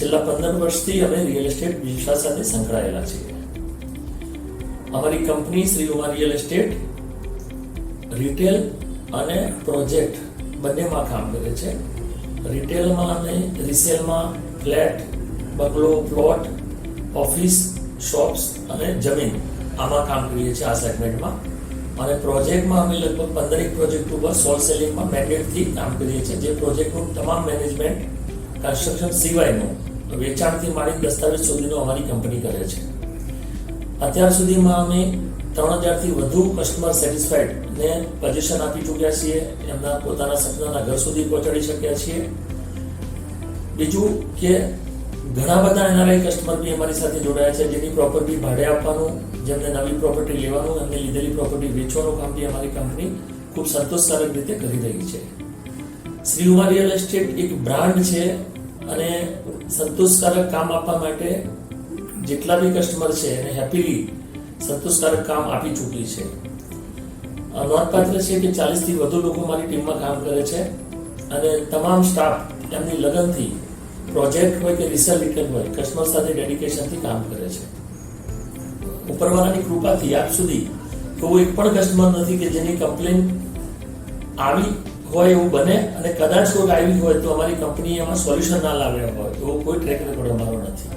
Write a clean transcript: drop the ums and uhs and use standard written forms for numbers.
છેલ્લા 15 વર્ષથી અમે રિયલ એસ્ટેટ બિઝનેસ સાથે સંકળાયેલા છીએ. અમારી company Shri Uma real estate retail અને પ્રોજેક્ટ બંનેમાં કામ કરે છે. રિટેલમાં અને રિસેલમાં ફ્લેટ, બંગલો, પ્લોટ, ઓફિસ, શોપ્સ અને જમીન આમાં કામ કરીએ છીએ આ સેગમેન્ટમાં. અને પ્રોજેક્ટમાં અમે લગભગ 15 પ્રોજેક્ટ ઉપર સોલ સેલિંગમાં મેન્ડેટથી કામ કરીએ છીએ, જે પ્રોજેક્ટનું તમામ મેનેજમેન્ટ કન્સ્ટ્રક્શન સિવાયનું વેચાણથી માંડી દસ્તાવેજ સુધીનું અમારી કંપની કરે છે. અત્યાર સુધીમાં અમે 3000થી વધુ કસ્ટમર સેટિસ્ફાઈડ ને પોઝિશન આપી ચૂક્યા છીએ, એમના પોતાના સપનાના ઘર સુધી પહોંચાડી શક્યા છીએ. બીજું કે ઘણા બધા એનઆરઆઈ કસ્ટમર બી અમારી સાથે જોડાયા છે, જેની પ્રોપર્ટી ભાડે આપવાનું, જેમને નવી પ્રોપર્ટી લેવાનું, એમને લીધેલી પ્રોપર્ટી વેચવાનું કામ બી અમારી કંપની ખૂબ સંતોષકારક રીતે કરી રહી છે. શ્રી ઉમા રિયલ એસ્ટેટ એક બ્રાન્ડ છે અને સંતોષકારક કામ આપવા માટે જેટલા બી કસ્ટમર છે એને હેપીલી સંતોષકારક કામ આપી ચૂકી છે. નોંધપાત્ર છે કે 40થી વધુ લોકો મારી ટીમમાં કામ કરે છે અને તમામ સ્ટાફ એમની લગનથી પ્રોજેક્ટ હોય કે રિસેલ રિટેલ હોય કસ્ટમર સાથે ડેડિકેશનથી કામ કરે છે. ઉપરવાળાની કૃપાથી આજ સુધી કોઈ એક પણ કસ્ટમર નથી કે જેની કમ્પ્લેન આવી હોય એવું બને, અને કદાચ કોઈ આવી હોય તો અમારી કંપની એમાં સોલ્યુશન ના લાવ્યા હોય એવો કોઈ ટ્રેક રેકોર્ડ અમારો નથી.